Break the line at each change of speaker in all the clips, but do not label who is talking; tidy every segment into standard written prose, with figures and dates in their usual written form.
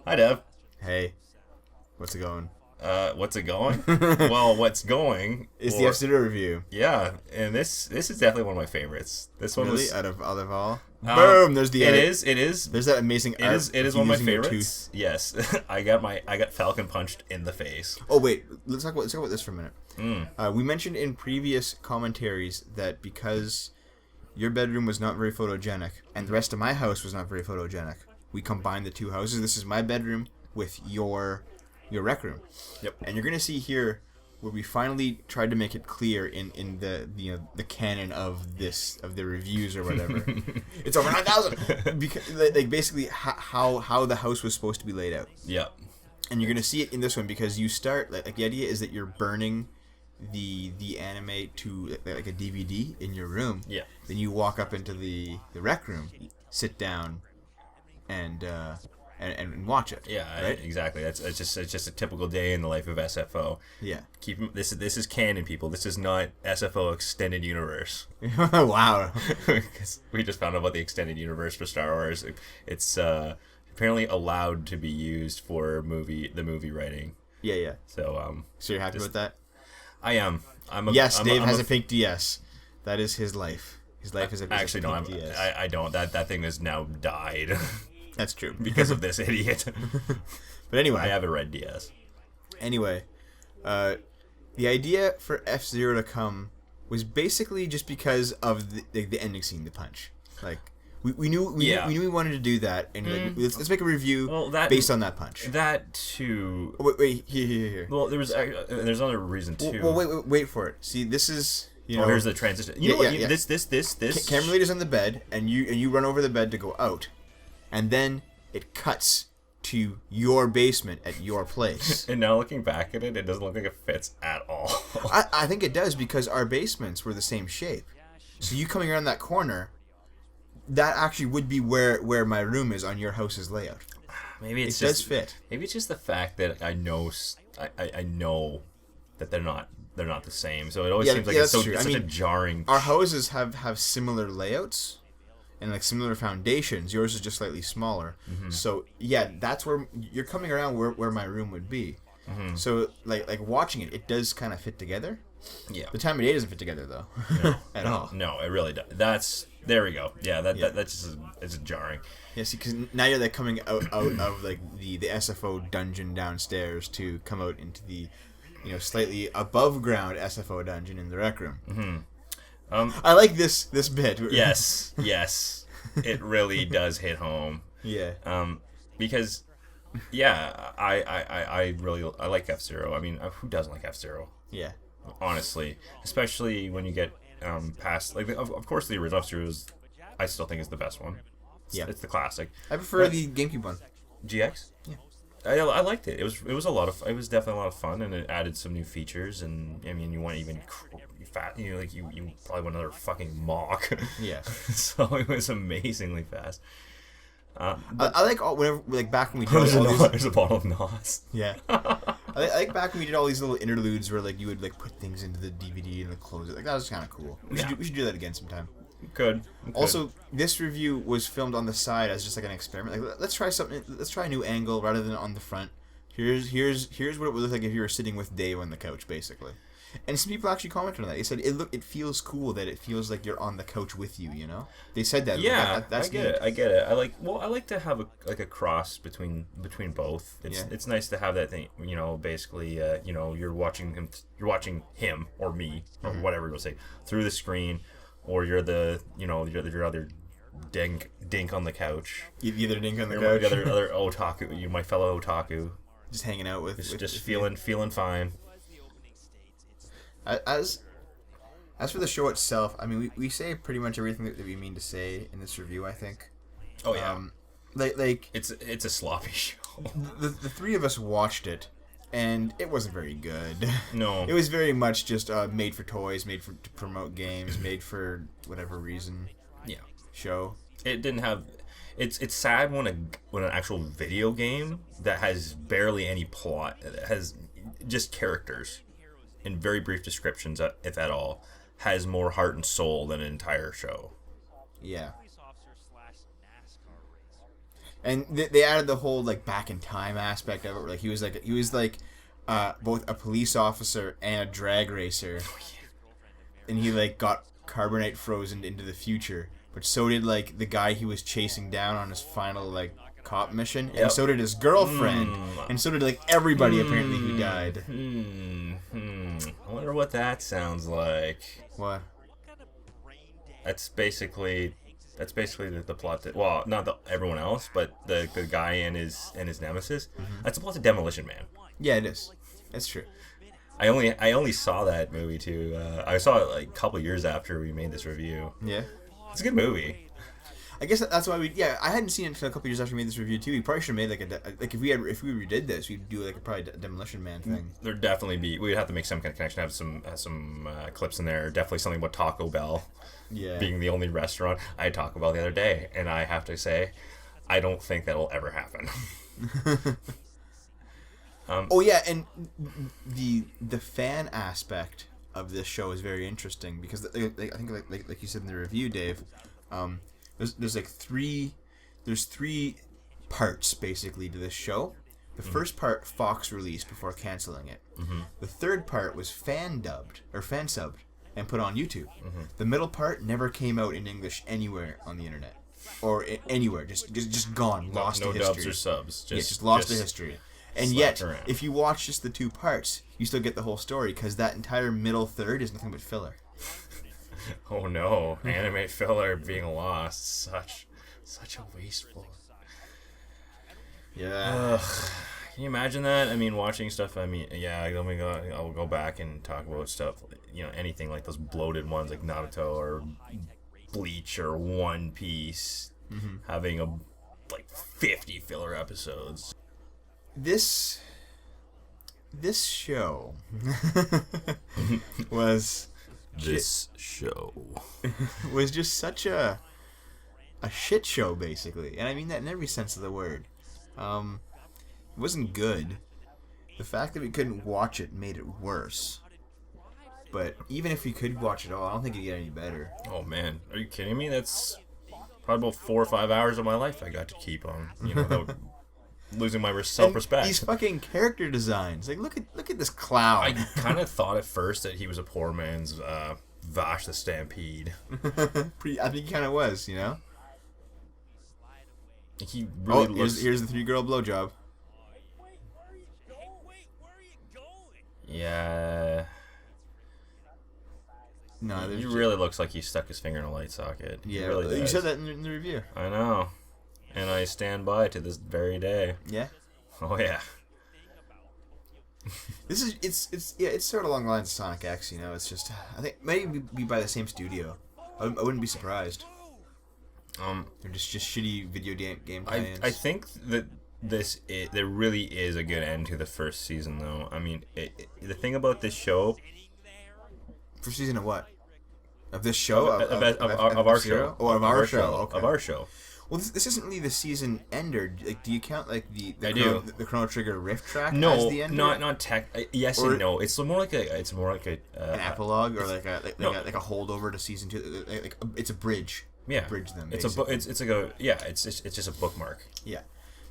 Hi, Dev.
Hey, what's it going?
What's it going? Well, what's going?
It's the F-Zero review.
Yeah, and this is definitely one of my favorites. This one
Really?
was
Out of all? Boom! There's the
it
art.
is it is
There's that amazing
it
art.
is it
of
is
you
one of my
using your
favorites.
tooth.
Yes, I got Falcon punched in the face.
Oh wait, let's talk about this for a minute. We mentioned in previous commentaries that because your bedroom was not very photogenic and the rest of my house was not very photogenic, we combined the two houses. This is my bedroom with your rec room.
Yep.
And you're gonna see here where we finally tried to make it clear in the the canon of the reviews or whatever. It's over 9,000 because like basically how the house was supposed to be laid out.
Yep.
And you're gonna see it in this one because you start like the idea is that you're burning the anime to like a DVD in your room.
Yeah.
Then you walk up into the rec room, sit down, and watch it.
Yeah,
right?
exactly. It's just a typical day in the life of SFO.
Yeah.
This is canon, people. This is not SFO extended universe.
Wow.
'Cause we just found out about the extended universe for Star Wars. It's apparently allowed to be used for the movie writing.
Yeah.
So
So you're happy with that?
I am.
Dave has a fake DS. That is his life. His life is a
actually no.
fake DS.
I don't. That thing has now died
That's true.
because of this idiot.
But anyway,
I have a red DS.
Anyway, the idea for F-Zero to come was basically just because of the ending scene, the punch. Like we knew we wanted to do that, and like, let's make a review based on that punch.
That too.
Oh, wait, here.
Well, there's another reason too.
Well, wait for it. See, this is
here's the transition. You know what? This.
Camera leader's on the bed, and you run over the bed to go out, and then it cuts to your basement at your place.
And now looking back at it, it doesn't look like it fits at all.
I think it does because our basements were the same shape. So you coming around that corner, that actually would be where my room is on your house's layout.
Maybe it
does fit.
Maybe it's just the fact that I know that they're not the same. So it always seems like it's such a jarring.
Our houses have similar layouts and like similar foundations. Yours is just slightly smaller. Mm-hmm. So yeah, that's where you're coming around where my room would be. Mm-hmm. So like watching it does kind of fit together.
Yeah.
The time of day doesn't fit together though.
No,
at all.
No, it really does. There we go. Yeah, that's just it's jarring.
Yeah, see, because now you're like coming out of like the SFO dungeon downstairs to come out into the slightly above ground SFO dungeon in the rec room. Mm-hmm. I like this bit.
Yes, it really does hit home.
Yeah.
Because, yeah, I really like F-Zero. I mean, who doesn't like F-Zero?
Yeah.
Honestly, especially when you get past of course the original F-Zero I still think is the best one. It's the classic.
I prefer the GameCube one.
GX.
Yeah.
I liked it. It was definitely a lot of fun, and it added some new features. And I mean, you want even fat. You probably want another fucking Mach.
Yeah.
So it was amazingly fast.
I like whenever back when we did all these.
There's a bottle of NOS.
Yeah. I like back when we did all these little interludes where you would put things into the DVD and close it. That was kind of cool. We should do that again sometime.
Could.
Also, this review was filmed on the side as just an experiment. Let's try something. Let's try a new angle rather than on the front. Here's what it would look like if you were sitting with Dave on the couch, basically. And some people actually commented on that. They said it feels cool that it feels like you're on the couch with you. They said that.
Yeah,
that's
I get it. I like to have a cross between both. It's nice to have that thing. Basically, you're watching him or me or whatever you'll say through the screen. Or you're your other dink on the couch.
The other dink on the couch.
The other otaku, my fellow otaku.
Just hanging out with.
Just feeling fine.
As for the show itself, I mean, we say pretty much everything that we mean to say in this review. I think.
Oh yeah.
It's
a sloppy show.
The three of us watched it. And it wasn't very good.
No.
It was very much just made for toys, to promote games, made for whatever reason.
Yeah.
Show.
It didn't have. It's sad when an actual video game that has barely any plot, has just characters and very brief descriptions, if at all, has more heart and soul than an entire show.
Yeah. And they added the whole like back in time aspect of it. Where, like he was like both a police officer and a drag racer, and he like got carbonite frozen into the future. But so did like the guy he was chasing down on his final like cop mission, and so did his girlfriend, and so did like everybody apparently who died.
I wonder what that sounds like.
What?
That's basically the plot. Well, not everyone else, but the guy and his nemesis. Mm-hmm. That's the plot to Demolition Man.
Yeah, it is. That's true.
I only saw that movie too. I saw it like a couple years after we made this review.
Yeah,
it's a good movie.
I guess that's why we. Yeah, I hadn't seen it until a couple years after we made this review too. We probably should have made like if we redid this, we'd do like probably a Demolition Man thing.
There'd definitely be. We'd have to make some kind of connection. Have some clips in there. Definitely something about Taco Bell.
Yeah. Being
the only restaurant. I had Taco Bell the other day, and I have to say, I don't think that'll ever happen.
Oh yeah, and the fan aspect of this show is very interesting because I think like you said in the review, Dave, there's three parts basically to this show. The first part Fox released before canceling it. Mm-hmm. The third part was fan subbed and put on YouTube. Mm-hmm. The middle part never came out in English anywhere on the internet or anywhere, just gone, lost to history.
No dubs or subs.
Just lost to history. And yet, if you watch just the two parts, you still get the whole story because that entire middle third is nothing but filler.
Oh no, anime filler being lost. Such a wasteful.
Yeah.
Can you imagine that? I mean, watching stuff, yeah, I'll go back and talk about stuff, anything like those bloated ones like Naruto or Bleach or One Piece, having 50 filler episodes.
This show was just such a shit show basically, and I mean that in every sense of the word. It wasn't good. The fact that we couldn't watch it made it worse. But even if we could watch it all, I don't think it'd get any better.
Oh man, are you kidding me? That's probably about 4 or 5 hours of my life I got to keep on, without losing my self-respect.
These fucking character designs. Like, look at this clown.
I kind of thought at first that he was a poor man's Vash the Stampede.
I think he kind of was,
He really looks...
Here's the 3-girl blowjob.
Yeah.
No,
he really looks like he stuck his finger in a light socket.
Yeah,
really does.
You said that in the review.
I know. And I stand by to this very day.
Yeah.
Oh yeah.
It's sort of along the lines of Sonic X. It's just I think maybe be by the same studio. I wouldn't be surprised. They're just shitty video game tie-ins.
I think that there really is a good end to the first season, though. I mean, the thing about this show.
First season of what? Of this show?
Of our show.
Oh, of our show. Okay.
Of our show.
Well, this isn't really the season ender. Like, do you count like the Chrono Trigger riff track
as
the ender?
not tech. Yes and no. It's more like a
an epilogue or like a holdover to season 2. Like it's a bridge.
Yeah.
Bridge them.
It's just a bookmark.
Yeah.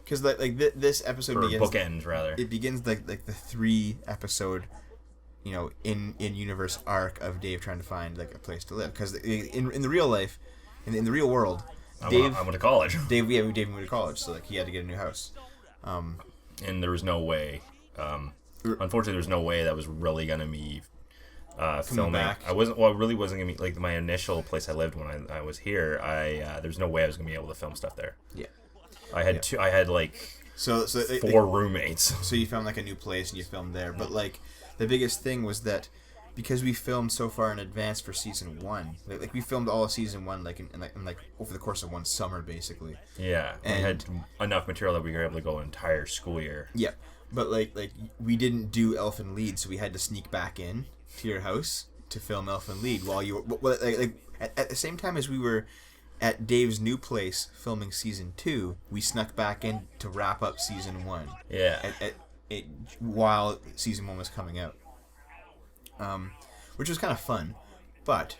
Because this episode
or
begins
bookends rather.
It begins like the 3-episode, in universe arc of Dave trying to find like a place to live. Because in the real life, in the real world. Dave
I went to college.
Dave went to college, so like he had to get a new house.
And there was no way. Unfortunately, there was no way that was really gonna be filming.
Back.
I really wasn't gonna be like my initial place I lived when I was here. There's no way I was gonna be able to film stuff there.
Yeah.
I had two. I had
so
4 roommates.
So you found like a new place and you filmed there, but like the biggest thing was that. Because we filmed so far in advance for season 1, like we filmed all of season 1 in over the course of one summer basically.
Yeah, and we had enough material that we were able to go an entire school year.
Yeah, but like we didn't do Elfin Lied, so we had to sneak back in to your house to film Elfin Lied while you were at the same time as we were at Dave's new place filming season 2. We snuck back in to wrap up season 1.
Yeah,
while season 1 was coming out. Which was kind of fun, but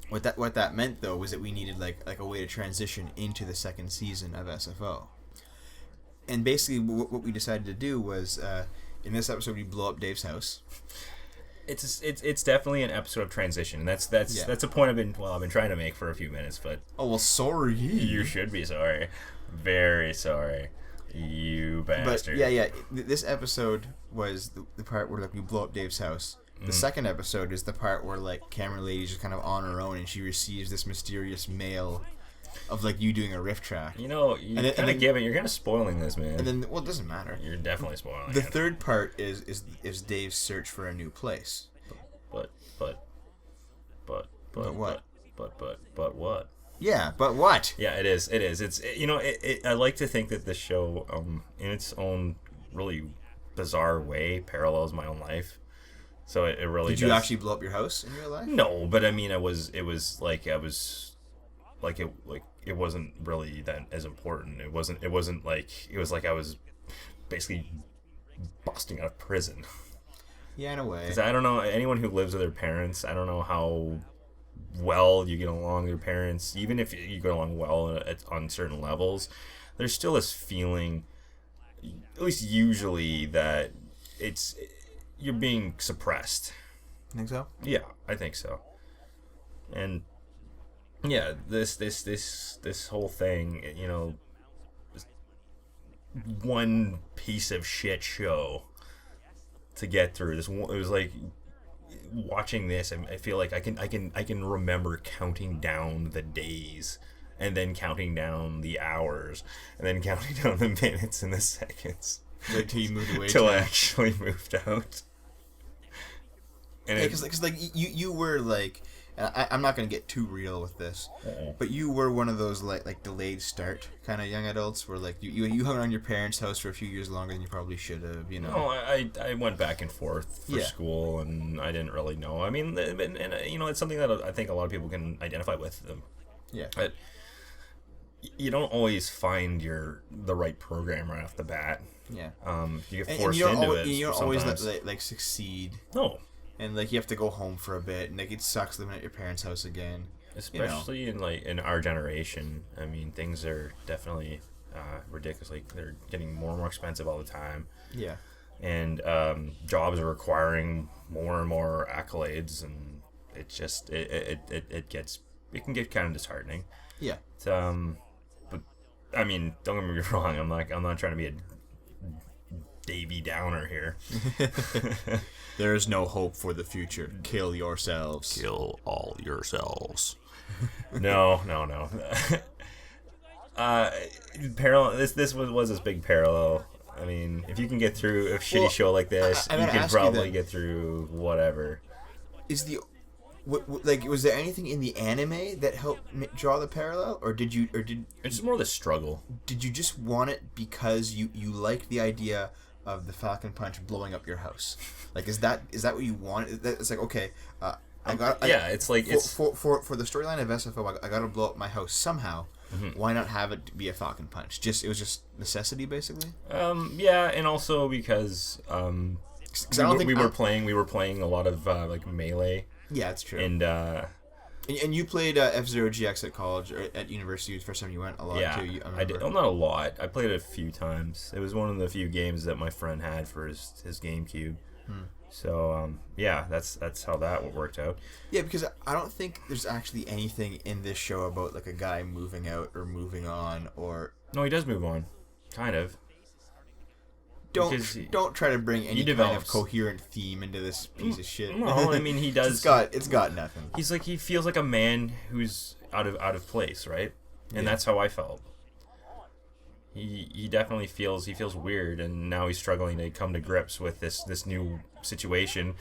What that meant though was that we needed like a way to transition into the second season of SFO. And basically, what we decided to do was, in this episode, we blow up Dave's house.
It's definitely an episode of transition. That's a point I've been trying to make for a few minutes, but
oh well, sorry.
You should be sorry, very sorry, you bastard.
But yeah. This episode was the part where like we blow up Dave's house. The second episode is the part where like camera lady's just kind of on her own and she receives this mysterious mail of like you doing a riff track.
You know, you're kind of spoiling this, man.
And then, well, it doesn't matter.
You're definitely spoiling
the third part is Dave's search for a new place.
But what?
Yeah, but what?
Yeah, it is. It's I like to think that the show, in its own really bizarre way, parallels my own life. So it really.
Did you actually blow up your house in real life?
No, but I mean, it wasn't really that as important. It was like I was basically busting out of prison.
Yeah, in a way.
Because I don't know anyone who lives with their parents. I don't know how well you get along with your parents. Even if you get along well on certain levels, there's still this feeling, at least usually, that you're being suppressed.
Think so?
Yeah, I think so. And yeah, this whole thing, one piece of shit show to get through. It was like watching this, I feel like I can remember counting down the days, and then counting down the hours, and then counting down the minutes and the seconds.
Like till you moved away.
Till I actually moved out.
And because like you were like, I'm not gonna get too real with this, but you were one of those like delayed start kind of young adults where like you hung around your parents' house for a few years longer than you probably should have.
No, I went back and forth for school, and I didn't really know. I mean, and it's something that I think a lot of people can identify with.
Yeah.
But you don't always find the right program right off the bat.
Yeah.
You get forced into it.
You don't always like succeed.
No.
And like you have to go home for a bit, and like it sucks living at your parents' house again.
Especially in our generation. I mean, things are definitely ridiculously. They're getting more and more expensive all the time.
Yeah.
And jobs are requiring more and more accolades, and it just it can get kind of disheartening.
Yeah.
But I mean, don't get me wrong. I'm not trying to be a Davy Downer here.
There is no hope for the future. Kill yourselves.
Kill all yourselves. No. Parallel. This was this big parallel. I mean, if you can get through a shitty show like this, you can probably get through whatever.
Was there anything in the anime that helped draw the parallel, or did
it's just more the struggle?
Did you just want it because you liked the idea of the Falcon Punch blowing up your house? Like, is that what you want? It's like, okay,
it's like
for the storyline of SFO, I got to blow up my house somehow. Mm-hmm. Why not have it be a Falcon Punch? It was just necessity, basically.
Yeah, and also because we were playing a lot of like Melee.
Yeah, that's true.
And
you played F-Zero GX at college or at university. The first time you went a lot too.
I did. Well, not a lot. I played it a few times. It was one of the few games that my friend had for his GameCube. So that's how that worked out.
Yeah, because I don't think there's actually anything in this show about like a guy moving out or moving on or.
No, he does move on, kind of.
Don't try to bring any kind of coherent theme into this piece of shit.
No, I mean he does.
It's got nothing.
He feels like a man who's out of place, right? And that's how I felt. He definitely feels weird, and now he's struggling to come to grips with this new situation.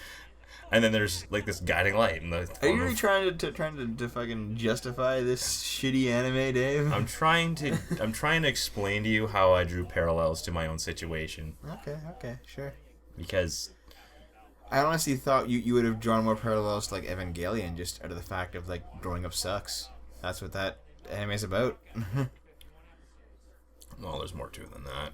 And then there's like this guiding light.
Are you really trying to fucking justify this shitty anime, Dave?
I'm trying to explain to you how I drew parallels to my own situation.
Okay, sure.
Because
I honestly thought you would have drawn more parallels to like Evangelion, just out of the fact of like growing up sucks. That's what that anime's about.
Well, there's more to it than that.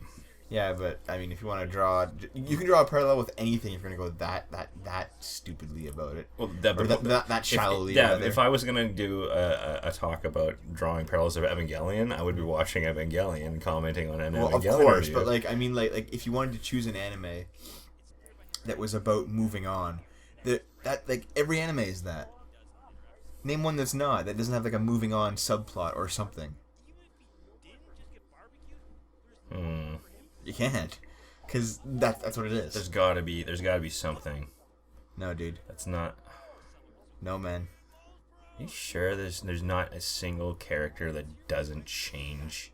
Yeah, but I mean, if you want to draw, you can draw a parallel with anything. If you're gonna go that stupidly about it,
Well,
that shallowly.
If I was gonna do a talk about drawing parallels of Evangelion, I would be watching Evangelion and commenting on an Evangelion.
Well, of course,
review.
but like I mean, like if you wanted to choose an anime that was about moving on, that like every anime is that. Name one that's not, that doesn't have like a moving on subplot or something. You can't, because that's what it is.
There's gotta be something.
No, dude.
That's not.
No, man.
Are you sure there's not a single character that doesn't change?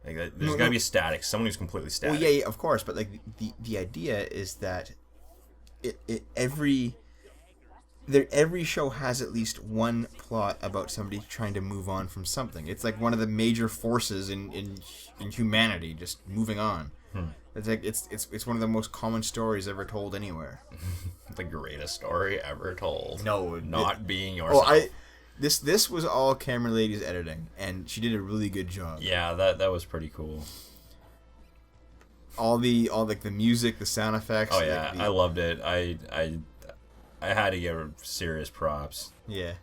Like there's gotta be a static, someone who's completely static.
Well, yeah, of course, but like the idea is that every show has at least one plot about somebody trying to move on from something. It's like one of the major forces in humanity, just moving on. It's like it's one of the most common stories ever told anywhere.
The greatest story ever told.
No,
not being yourself.
Oh, this was all Camera Lady's editing, and she did a really good job.
Yeah, that was pretty cool.
All like the music, the sound effects.
Oh yeah, I loved it. I had to give her serious props.
Yeah.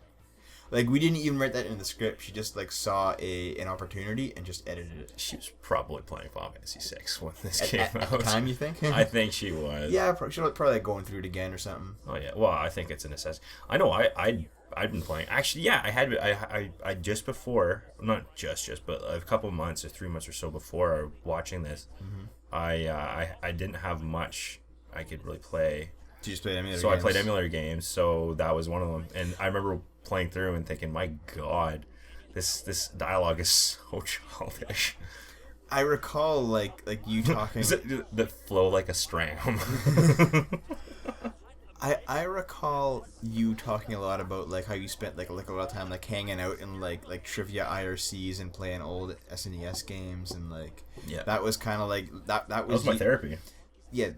Like, we didn't even write that in the script. She just, like, saw an opportunity and just edited it.
She was probably playing Final Fantasy VI when this came out.
At the time, you think?
I think she was.
Yeah, she was probably like, going through it again or something.
Oh, yeah. Well, I think it's a necessity. I know, I'd been playing. Actually, yeah, I just before, not just, but a couple months or 3 months or so before watching this, I didn't have much I could really play.
So you just played emulator
games? I played emulator games, so that was one of them. And I remember playing through and thinking, my God, this dialogue is so childish.
I recall like you talking
that flow like a stram.
I recall you talking a lot about like how you spent like a lot of time like hanging out in like trivia IRCs and playing old SNES games, and like that was kind of like that was
my therapy.
Yeah,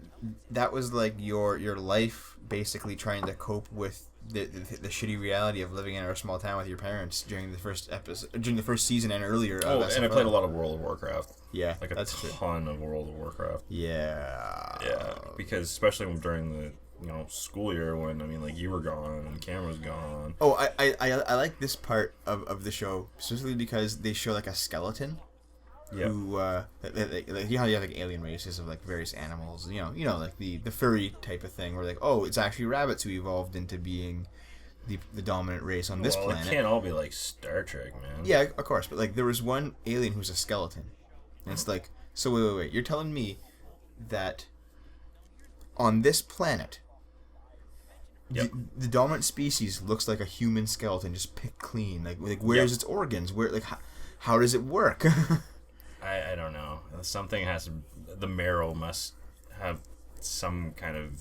that was like your life, basically trying to cope with the shitty reality of living in a small town with your parents during the first season and earlier.
Oh, and I played a lot of World of Warcraft.
Yeah,
like a ton of World of Warcraft.
Yeah,
because especially during the school year when like you were gone and Cam was gone.
Oh, I like this part of the show specifically because they show like a skeleton.
Yep.
Who like, you know how you have like alien races of like various animals, you know like the furry type of thing, where like, oh, it's actually rabbits who evolved into being the dominant race on this planet.
It can't all be like Star Trek, man.
Yeah, of course, but like there was one alien who's a skeleton, and it's like, so wait, you're telling me that on this planet, the dominant species looks like a human skeleton, just picked clean, like where's its organs, where like how does it work?
I don't know. Something has to, the marrow must have some kind of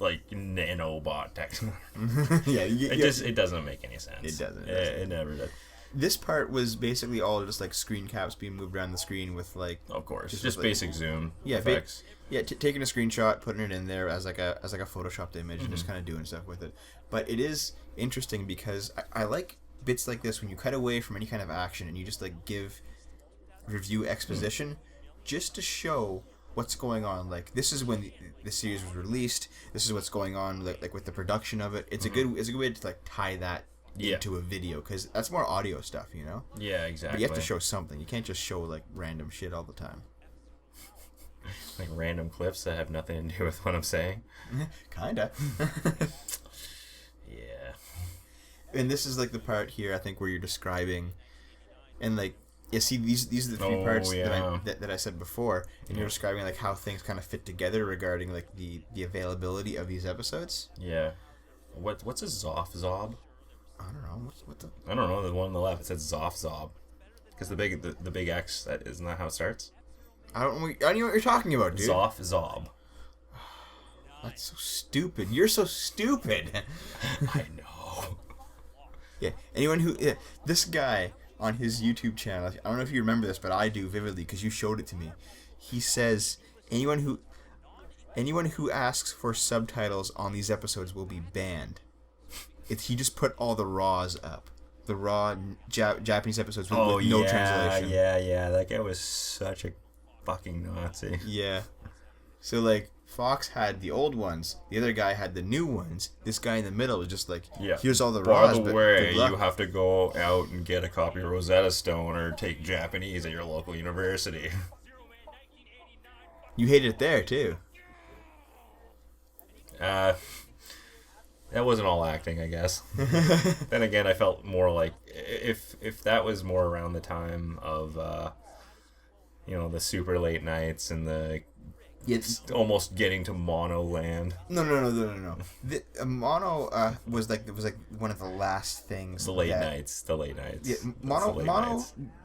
like nanobot technology. It doesn't make any sense.
It doesn't.
It never does.
This part was basically all just like screen caps being moved around the screen with like,
of course, just basic zoom effects.
Taking a screenshot, putting it in there as like a photoshopped image, and just kind of doing stuff with it. But it is interesting because I like bits like this when you cut away from any kind of action and you just like give review exposition just to show what's going on. Like, this is when the series was released, this is what's going on like with the production of it. It's a good way to like tie that into a video, because that's more audio stuff,
Yeah, exactly.
But you have to show something. You can't just show like random shit all the time.
Like random clips that have nothing to do with what I'm saying.
Kinda.
Yeah.
And this is like the part here, I think, where you're describing, and like, see, these are the three parts that I said before, and you're describing like how things kind of fit together regarding like the availability of these episodes.
Yeah. What's a Zob?
I don't know.
I don't know. The one on the left, it says Zob. Because the big X, isn't that how it starts?
I don't know what you're talking about, dude.
Zob.
That's so stupid. You're so stupid.
I know.
Yeah. This guy on his YouTube channel, I don't know if you remember this, but I do vividly because you showed it to me. He says anyone who asks for subtitles on these episodes will be banned. He just put all the raws up. the raw Japanese episodes with no translation.
Yeah. That guy was such a fucking Nazi.
Yeah. So, like, Fox had the old ones. The other guy had the new ones. This guy in the middle was just like, here's all the raws.
By the way, you have to go out and get a copy of Rosetta Stone or take Japanese at your local university.
You hated it there, too.
That wasn't all acting, I guess. Then again, I felt more like if that was more around the time of the super late nights and the almost getting to Mono land.
No. The Mono was like one of the last things.
The late nights.
Yeah,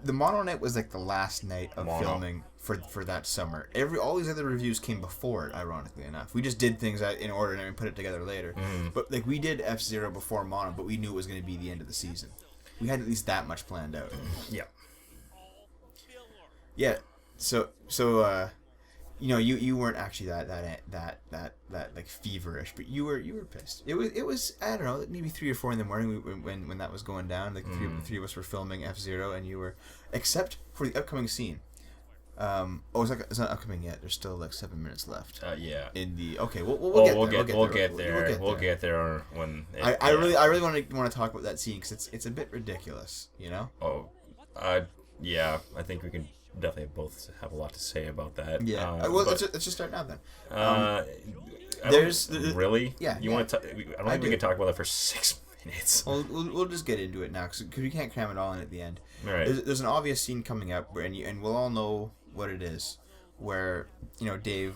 the Mono night was like the last night of filming for that summer. All these other reviews came before it, ironically enough. We just did things in order and then we put it together later. But like we did F-Zero before Mono, but we knew it was going to be the end of the season. We had at least that much planned out.
Yeah.
Yeah. So you weren't actually that like feverish, but you were pissed. It was I don't know, maybe 3 or 4 in the morning when that was going down. Like the three of us were filming F-Zero, and you were, except for the upcoming scene. It's not upcoming yet. There's still like 7 minutes left.
Yeah.
In the we'll get there.
We'll get there when.
I really want to talk about that scene because it's a bit ridiculous, you know.
Yeah. I think we can definitely both have a lot to say about that.
Yeah. Let's just start now then.
Really?
Yeah.
You want to? I don't think we can talk about that for 6 minutes.
Well, we'll just get into it now because we can't cram it all in at the end.
All right.
There's an obvious scene coming up, and we'll all know what it is, where Dave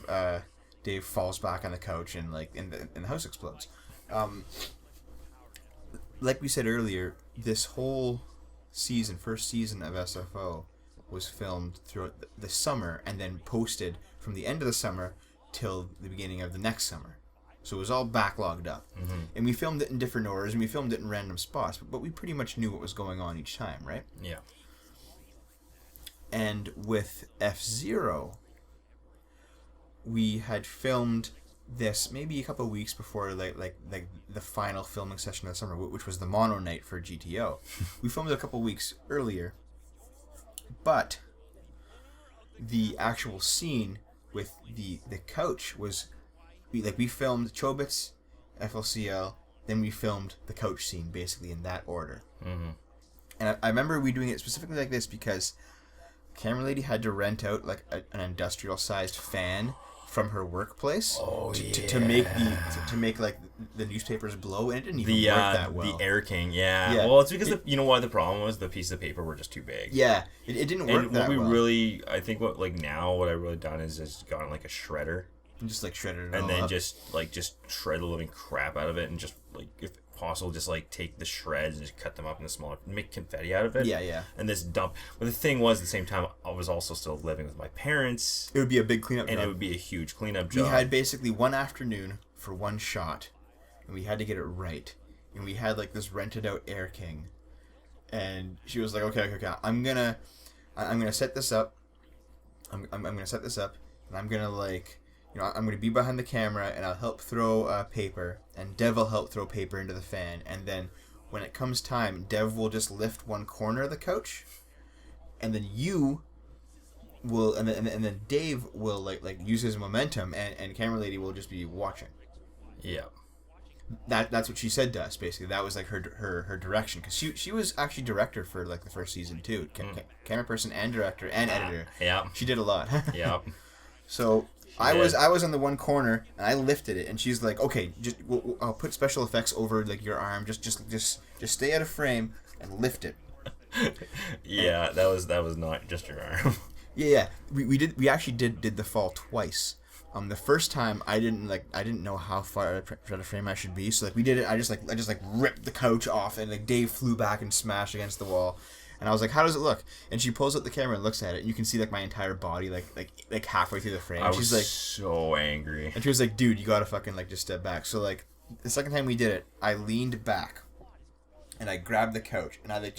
falls back on the couch and the house explodes. Like we said earlier, this whole first season of SFO was filmed throughout the summer and then posted from the end of the summer till the beginning of the next summer. So it was all backlogged up. Mm-hmm. And we filmed it in different orders and we filmed it in random spots, but we pretty much knew what was going on each time, right?
Yeah.
And with F-Zero, we had filmed this maybe a couple of weeks before like the final filming session of the summer, which was the Mono night for GTO. We filmed it a couple of weeks earlier. But the actual scene with the couch was we filmed Chobits, FLCL, then we filmed the couch scene basically in that order. Mm-hmm. And I remember we doing it specifically like this because camera lady had to rent out like an industrial sized fan from her workplace to make like the newspapers blow, and it didn't even work that well.
The Air King, yeah. Well, it's because you know why the problem was? The pieces of paper were just too big.
Yeah, it didn't work that well.
I think what I've really done is just gotten like a shredder.
And just like shredded it
and
all
then
up.
just shred the living crap out of it, and just like if possible just like take the shreds and just cut them up into smaller, make confetti out of it.
Yeah.
And this dump. But the thing was, at the same time, I was also still living with my parents.
It would be a big cleanup job.
And it would be a huge cleanup job.
We had basically one afternoon for one shot, and we had to get it right. And we had like this rented out Air King, and she was like, okay, I'm gonna set this up. I'm gonna set this up, and I'm gonna I'm going to be behind the camera, and I'll help throw paper, and Dev will help throw paper into the fan, and then when it comes time, Dev will just lift one corner of the couch, and then you will, and then Dave will like use his momentum, and camera lady will just be watching.
Yeah.
That's what she said to us, basically. That was like her direction, because she was actually director for like the first season too, camera person and director and editor.
Yeah.
She did a lot.
Yeah.
So I was on the one corner and I lifted it, and she's like, "Okay, just I'll put special effects over like your arm. Just stay out of frame and lift it."
Yeah, that was not just your arm.
Yeah. We actually did the fall twice. The first time I didn't know how far out of frame I should be, so like we did it. I just ripped the couch off, and like Dave flew back and smashed against the wall. And I was like, "How does it look?" And she pulls out the camera and looks at it, and you can see like my entire body like halfway through the frame.
She's like so angry.
And she was like, "Dude, you gotta fucking like just step back." So like the second time we did it, I leaned back, and I grabbed the couch, and I could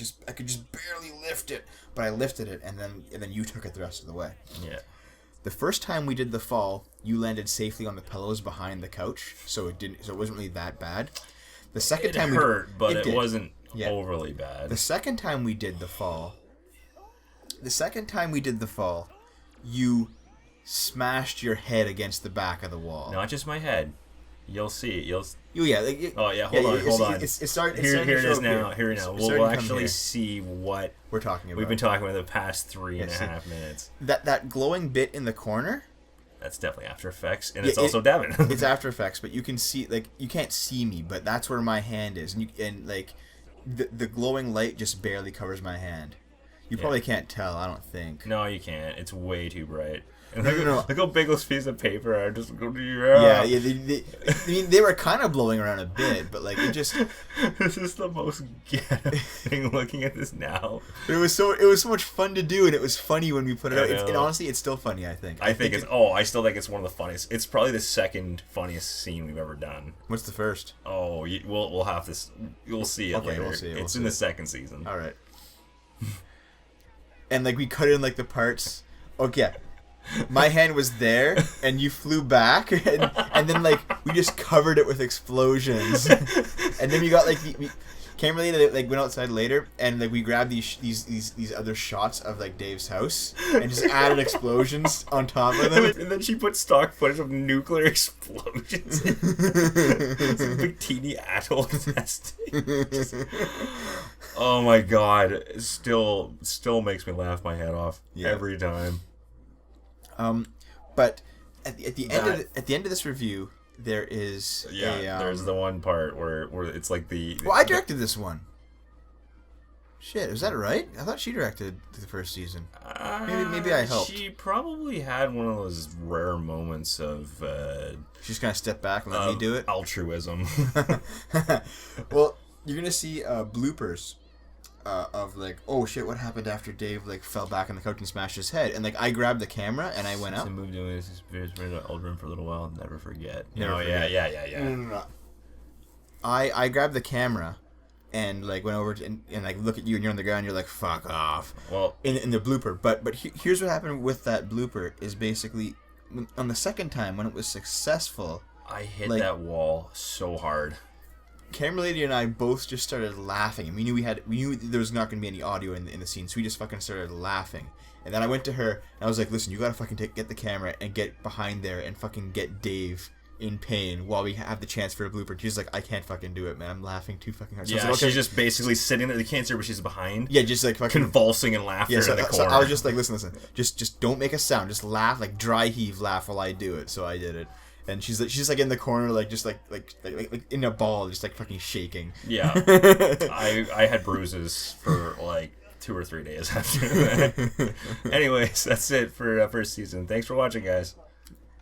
just barely lift it, but I lifted it, and then you took it the rest of the way.
Yeah.
The first time we did the fall, you landed safely on the pillows behind the couch, so it wasn't really that bad. The second time
it hurt, but it wasn't
Yeah.
Overly bad.
The second time we did the fall, you smashed your head against the back of the wall.
Not just my head. You'll see.
Oh yeah.
Hold on.
It's starting.
Here
to
it is
show
now.
up
Here now.
It's
We'll
starting to come
actually
here.
see what
We're talking about.
we've been talking about the past 3.5 minutes.
That glowing bit in the corner.
That's definitely After Effects, and
Yeah,
it's also Devin.
It's After Effects, but you can see, like, you can't see me, but that's where my hand is, and like the glowing light just barely covers my hand. You probably can't tell, I don't think.
No, you can't. It's way too bright. And
No.
look how big those pieces of paper are. Just go.
Yeah. I mean, they were kind of blowing around a bit, but like it just.
This is the most ghetto thing. Looking at this now,
It was so much fun to do, and it was funny when we put it out. And honestly, it's still funny. I think.
I still think it's one of the funniest. It's probably the second funniest scene we've ever done.
What's the first?
Oh, we'll have this. You'll see it later.
We'll see it.
It's in the second season.
All right. And like we cut in like the parts. Okay. My hand was there, and you flew back, and then like we just covered it with explosions, and then we got like Kimberly like went outside later, and like we grabbed these other shots of like Dave's house, and just added explosions on top of them.
And then she put stock footage of nuclear explosions. It's a big teeny atoll testing. Oh my god! It still makes me laugh my head off every time.
But at the end of this review, there is
there's the one part where it's like the.
Well, I directed this one. Shit, is that right? I thought she directed the first season. Maybe I helped.
She probably had one of those rare moments of.
She just kind of stepped back and let me do it.
Altruism.
Well, you're gonna see bloopers. Of like, oh shit, what happened after Dave like fell back on the couch and smashed his head? And like I grabbed the camera and I went up.
Moved doing this Eldrin for a little while. Never forget.
Never forget.
Yeah.
No. I grabbed the camera and like went over and like look at you and you're on the ground. You're like, fuck off.
Well,
in the blooper, but here's what happened with that blooper is basically on the second time when it was successful.
I hit that wall so hard.
Camera Lady and I both just started laughing, and we knew there was not going to be any audio in the scene, so we just fucking started laughing. And then I went to her and I was like, "Listen, you gotta fucking get the camera and get behind there and fucking get Dave in pain while we have the chance for a blooper." She's like, "I can't fucking do it, man. I'm laughing too fucking hard." So
yeah,
like, okay.
She's just basically sitting there. You can't see her, but she's behind.
Yeah, just like fucking
convulsing and laughing in the corner.
So I was just like, listen, just don't make a sound, just laugh, like dry heave laugh while I do it. So I did it. And she's like in the corner, like just like in a ball, just like fucking shaking.
Yeah, I had bruises for like 2 or 3 days after that. Anyways, that's it for first season. Thanks for watching, guys.